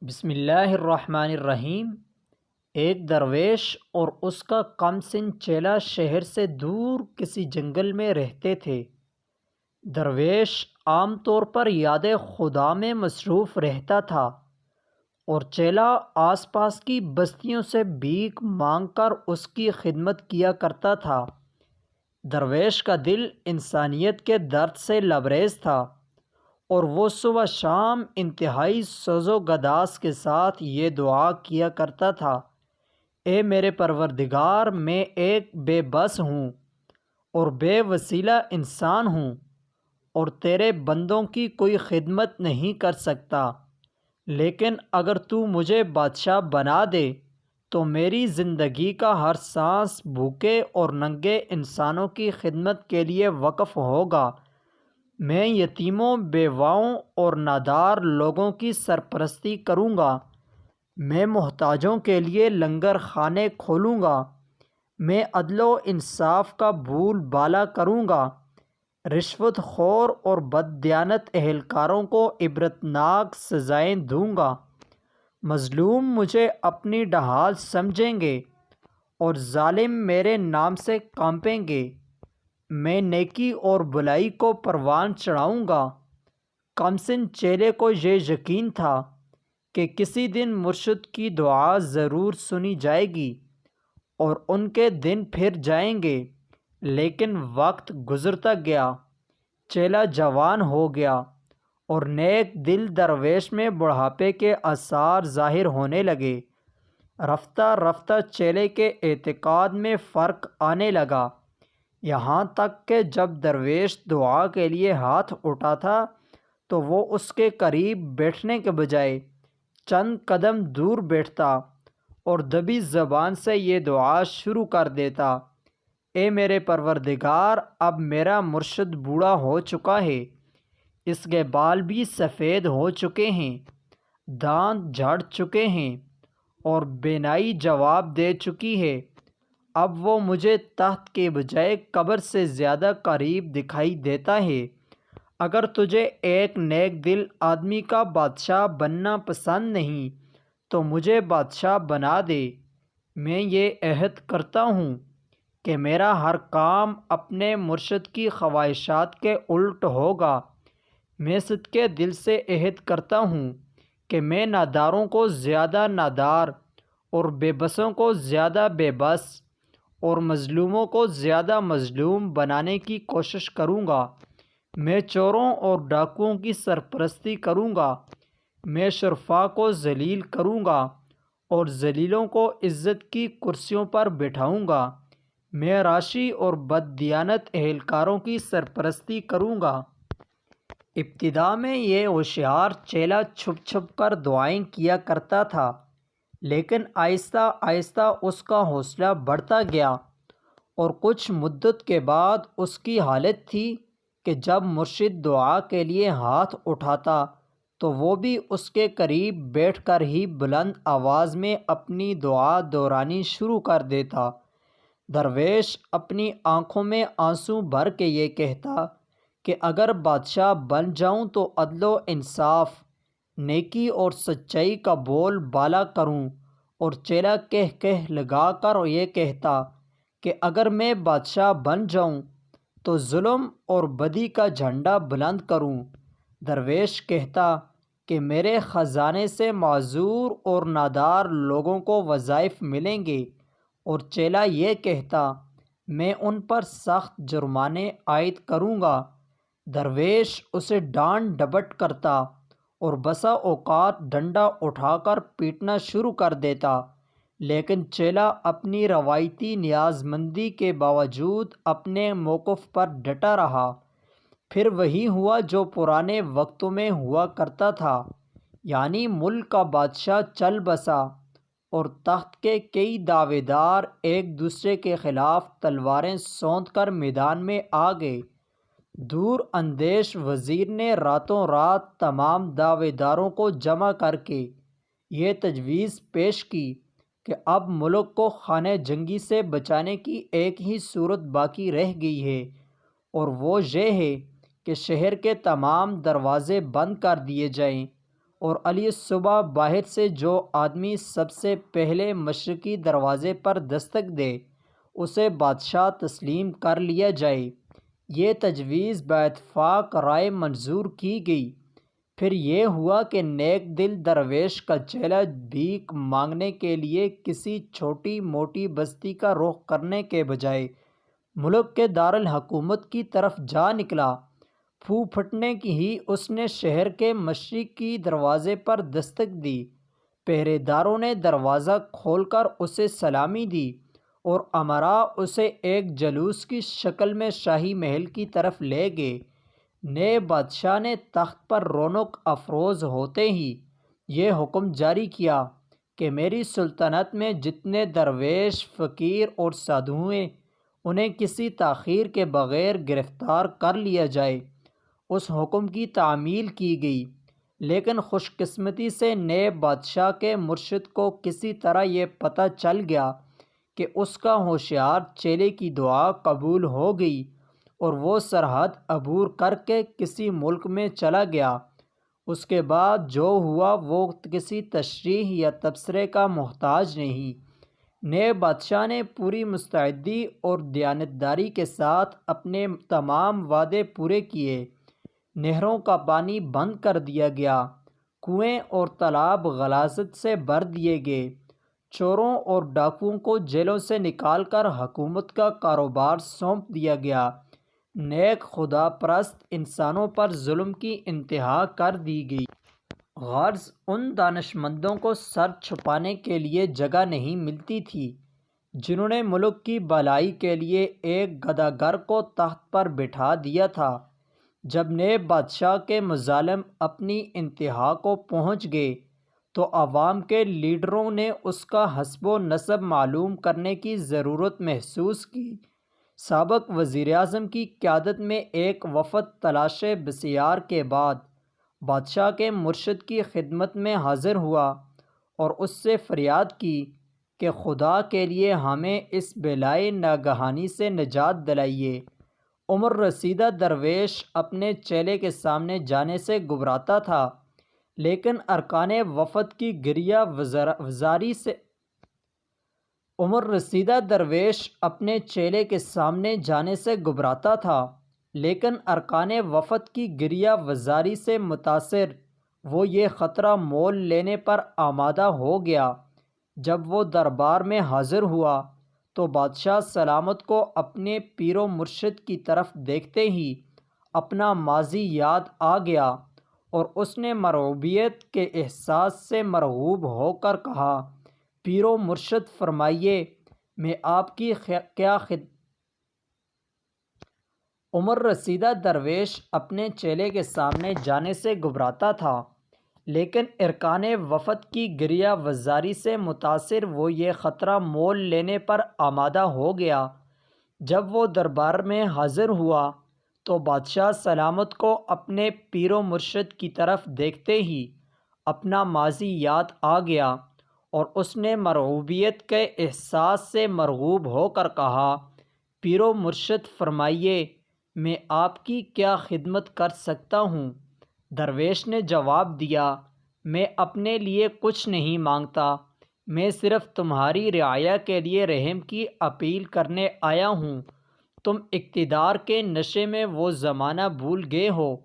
بسم اللہ الرحمن الرحیم۔ ایک درویش اور اس کا کم سن چیلا شہر سے دور کسی جنگل میں رہتے تھے۔ درویش عام طور پر یاد خدا میں مصروف رہتا تھا اور چیلا آس پاس کی بستیوں سے بھیک مانگ کر اس کی خدمت کیا کرتا تھا۔ درویش کا دل انسانیت کے درد سے لبریز تھا اور وہ صبح شام انتہائی سوز و گداز کے ساتھ یہ دعا کیا کرتا تھا: اے میرے پروردگار، میں ایک بے بس ہوں اور بے وسیلہ انسان ہوں اور تیرے بندوں کی کوئی خدمت نہیں کر سکتا، لیکن اگر تو مجھے بادشاہ بنا دے تو میری زندگی کا ہر سانس بھوکے اور ننگے انسانوں کی خدمت کے لیے وقف ہوگا۔ میں یتیموں، بیواؤں اور نادار لوگوں کی سرپرستی کروں گا۔ میں محتاجوں کے لیے لنگر خانے کھولوں گا۔ میں عدل و انصاف کا بول بالا کروں گا۔ رشوت خور اور بددیانت اہلکاروں کو عبرتناک سزائیں دوں گا۔ مظلوم مجھے اپنی ڈھال سمجھیں گے اور ظالم میرے نام سے کانپیں گے۔ میں نیکی اور بلائی کو پروان چڑھاؤں گا۔ کمسن چیلے کو یہ یقین تھا کہ کسی دن مرشد کی دعا ضرور سنی جائے گی اور ان کے دن پھر جائیں گے، لیکن وقت گزرتا گیا، چیلا جوان ہو گیا اور نیک دل درویش میں بڑھاپے کے آثار ظاہر ہونے لگے۔ رفتہ رفتہ چیلے کے اعتقاد میں فرق آنے لگا، یہاں تک کہ جب درویش دعا کے لیے ہاتھ اٹھاتا تو وہ اس کے قریب بیٹھنے کے بجائے چند قدم دور بیٹھتا اور دبی زبان سے یہ دعا شروع کر دیتا: اے میرے پروردگار، اب میرا مرشد بوڑھا ہو چکا ہے، اس کے بال بھی سفید ہو چکے ہیں، دانت جھڑ چکے ہیں اور بینائی جواب دے چکی ہے۔ اب وہ مجھے تخت کے بجائے قبر سے زیادہ قریب دکھائی دیتا ہے۔ اگر تجھے ایک نیک دل آدمی کا بادشاہ بننا پسند نہیں تو مجھے بادشاہ بنا دے۔ میں یہ عہد کرتا ہوں کہ میرا ہر کام اپنے مرشد کی خواہشات کے الٹ ہوگا۔ میں صدقے دل سے عہد کرتا ہوں کہ میں ناداروں کو زیادہ نادار اور بے بسوں کو زیادہ بے بس اور مظلوموں کو زیادہ مظلوم بنانے کی کوشش کروں گا۔ میں چوروں اور ڈاکوؤں کی سرپرستی کروں گا۔ میں شرفاء کو ذلیل کروں گا اور ذلیلوں کو عزت کی کرسیوں پر بٹھاؤں گا۔ میں راشی اور بددیانت اہلکاروں کی سرپرستی کروں گا۔ ابتدا میں یہ ہوشیار چیلا چھپ چھپ کر دعائیں کیا کرتا تھا، لیکن آہستہ آہستہ اس کا حوصلہ بڑھتا گیا اور کچھ مدت کے بعد اس کی حالت تھی کہ جب مرشد دعا کے لیے ہاتھ اٹھاتا تو وہ بھی اس کے قریب بیٹھ کر ہی بلند آواز میں اپنی دعا دہرانی شروع کر دیتا۔ درویش اپنی آنکھوں میں آنسو بھر کے یہ کہتا کہ اگر بادشاہ بن جاؤں تو عدل و انصاف، نیکی اور سچائی کا بول بالا کروں، اور چیلا کہہ لگا کر یہ کہتا کہ اگر میں بادشاہ بن جاؤں تو ظلم اور بدی کا جھنڈا بلند کروں۔ درویش کہتا کہ میرے خزانے سے معذور اور نادار لوگوں کو وظائف ملیں گے، اور چیلا یہ کہتا میں ان پر سخت جرمانے عائد کروں گا۔ درویش اسے ڈانٹ ڈپٹ کرتا اور بسا اوقات ڈنڈا اٹھا کر پیٹنا شروع کر دیتا، لیکن چیلا اپنی روایتی نیاز مندی کے باوجود اپنے موقف پر ڈٹا رہا۔ پھر وہی ہوا جو پرانے وقتوں میں ہوا کرتا تھا، یعنی ملک کا بادشاہ چل بسا اور تخت کے کئی دعوے دار ایک دوسرے کے خلاف تلواریں سونت کر میدان میں آ گئے۔ دور اندیش وزیر نے راتوں رات تمام دعوے داروں کو جمع کر کے یہ تجویز پیش کی کہ اب ملک کو خانہ جنگی سے بچانے کی ایک ہی صورت باقی رہ گئی ہے، اور وہ یہ ہے کہ شہر کے تمام دروازے بند کر دیے جائیں اور علی صبح باہر سے جو آدمی سب سے پہلے مشرقی دروازے پر دستک دے اسے بادشاہ تسلیم کر لیا جائے۔ یہ تجویز باتفاق رائے منظور کی گئی۔ پھر یہ ہوا کہ نیک دل درویش کا چیلا بھیک مانگنے کے لیے کسی چھوٹی موٹی بستی کا رخ کرنے کے بجائے ملک کے دارالحکومت کی طرف جا نکلا۔ پھو پھٹنے کی ہی اس نے شہر کے مشرقی دروازے پر دستک دی۔ پہرے داروں نے دروازہ کھول کر اسے سلامی دی اور امراء اسے ایک جلوس کی شکل میں شاہی محل کی طرف لے گئے۔ نئے بادشاہ نے تخت پر رونق افروز ہوتے ہی یہ حکم جاری کیا کہ میری سلطنت میں جتنے درویش، فقیر اور سادھو ہیں انہیں کسی تاخیر کے بغیر گرفتار کر لیا جائے۔ اس حکم کی تعمیل کی گئی، لیکن خوش قسمتی سے نئے بادشاہ کے مرشد کو کسی طرح یہ پتہ چل گیا کہ اس کا ہوشیار چیلے کی دعا قبول ہو گئی اور وہ سرحد عبور کر کے کسی ملک میں چلا گیا۔ اس کے بعد جو ہوا وہ کسی تشریح یا تبصرے کا محتاج نہیں۔ نئے بادشاہ نے پوری مستعدی اور دیانتداری کے ساتھ اپنے تمام وعدے پورے کیے۔ نہروں کا پانی بند کر دیا گیا، کنویں اور تالاب غلاظت سے بھر دیے گئے، چوروں اور ڈاکوؤں کو جیلوں سے نکال کر حکومت کا کاروبار سونپ دیا گیا، نیک خدا پرست انسانوں پر ظلم کی انتہا کر دی گئی۔ غرض ان دانشمندوں کو سر چھپانے کے لیے جگہ نہیں ملتی تھی جنہوں نے ملک کی بھلائی کے لیے ایک گداگر کو تخت پر بٹھا دیا تھا۔ جب نئے بادشاہ کے مظالم اپنی انتہا کو پہنچ گئے تو عوام کے لیڈروں نے اس کا حسب و نسب معلوم کرنے کی ضرورت محسوس کی۔ سابق وزیر اعظم کی قیادت میں ایک وفد تلاش بسیار کے بعد بادشاہ کے مرشد کی خدمت میں حاضر ہوا اور اس سے فریاد کی کہ خدا کے لیے ہمیں اس بلائے ناگہانی سے نجات دلائیے۔ عمر رسیدہ درویش اپنے چیلے کے سامنے جانے سے گھبراتا تھا، لیکن ارکان وفد کی گریہ وزاری سے متاثر وہ یہ خطرہ مول لینے پر آمادہ ہو گیا۔ جب وہ دربار میں حاضر ہوا تو بادشاہ سلامت کو اپنے پیر و مرشد کی طرف دیکھتے ہی اپنا ماضی یاد آ گیا اور اس نے مرعوبیت کے احساس سے مرعوب ہو کر کہا، پیر و مرشد فرمائیے میں آپ کی کیا خدمت۔ عمر رسیدہ درویش اپنے چیلے کے سامنے جانے سے گھبراتا تھا، لیکن ارکان وفد کی گریہ وزاری سے متاثر وہ یہ خطرہ مول لینے پر آمادہ ہو گیا۔ جب وہ دربار میں حاضر ہوا تو بادشاہ سلامت کو اپنے پیر و مرشد کی طرف دیکھتے ہی اپنا ماضی یاد آ گیا اور اس نے مرعوبیت کے احساس سے مرعوب ہو کر کہا، پیر و مرشد فرمائیے میں آپ کی کیا خدمت کر سکتا ہوں؟ درویش نے جواب دیا، میں اپنے لیے کچھ نہیں مانگتا، میں صرف تمہاری رعایا کے لیے رحم کی اپیل کرنے آیا ہوں۔ تم اقتدار کے نشے میں وہ زمانہ بھول گئے ہو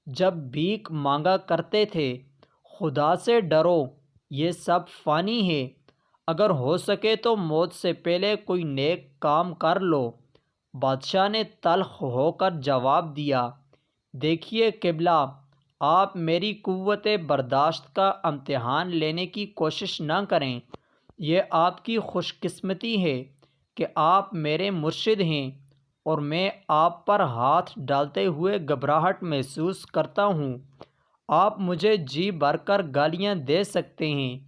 جب بھیک مانگا کرتے تھے۔ خدا سے ڈرو، یہ سب فانی ہے، اگر ہو سکے تو موت سے پہلے کوئی نیک کام کر لو۔ بادشاہ نے تلخ ہو کر جواب دیا، دیکھیے قبلہ، آپ میری قوت برداشت کا امتحان لینے کی کوشش نہ کریں۔ یہ آپ کی خوش قسمتی ہے کہ آپ میرے مرشد ہیں اور میں آپ پر ہاتھ ڈالتے ہوئے گھبراہٹ محسوس کرتا ہوں۔ آپ مجھے جی بھر کر گالیاں دے سکتے ہیں،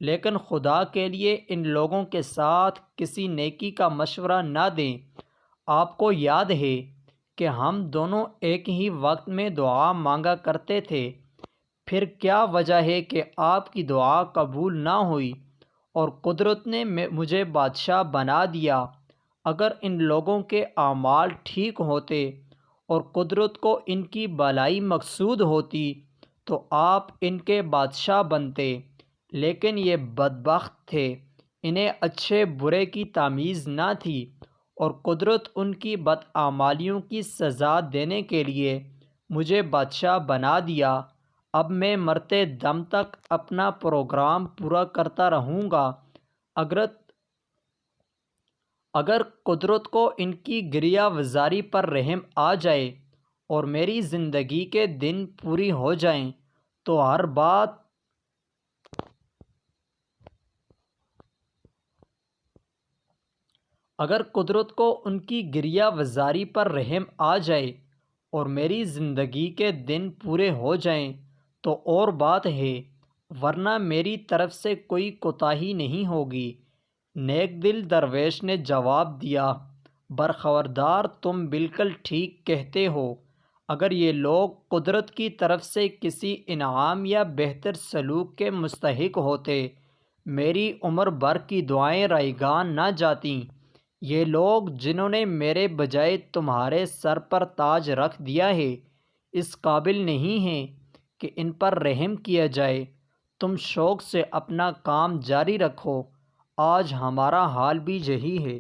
لیکن خدا کے لیے ان لوگوں کے ساتھ کسی نیکی کا مشورہ نہ دیں۔ آپ کو یاد ہے کہ ہم دونوں ایک ہی وقت میں دعا مانگا کرتے تھے، پھر کیا وجہ ہے کہ آپ کی دعا قبول نہ ہوئی اور قدرت نے مجھے بادشاہ بنا دیا؟ اگر ان لوگوں کے اعمال ٹھیک ہوتے اور قدرت کو ان کی بھلائی مقصود ہوتی تو آپ ان کے بادشاہ بنتے، لیکن یہ بدبخت تھے، انہیں اچھے برے کی تمیز نہ تھی، اور قدرت ان کی بدعمالیوں کی سزا دینے کے لیے مجھے بادشاہ بنا دیا۔ اب میں مرتے دم تک اپنا پروگرام پورا کرتا رہوں گا۔ اگر قدرت کو ان کی گریہ وزاری پر رحم آ جائے اور میری زندگی کے دن پوری ہو جائیں تو ہر بات اگر قدرت کو ان کی گریہ وزاری پر رحم آ جائے اور میری زندگی کے دن پورے ہو جائیں تو اور بات ہے، ورنہ میری طرف سے کوئی کوتاہی نہیں ہوگی۔ نیک دل درویش نے جواب دیا، برخوردار، تم بالکل ٹھیک کہتے ہو۔ اگر یہ لوگ قدرت کی طرف سے کسی انعام یا بہتر سلوک کے مستحق ہوتے، میری عمر بھر کی دعائیں رائیگان نہ جاتیں۔ یہ لوگ جنہوں نے میرے بجائے تمہارے سر پر تاج رکھ دیا ہے، اس قابل نہیں ہیں کہ ان پر رحم کیا جائے۔ تم شوق سے اپنا کام جاری رکھو، آج ہمارا حال بھی یہی ہے۔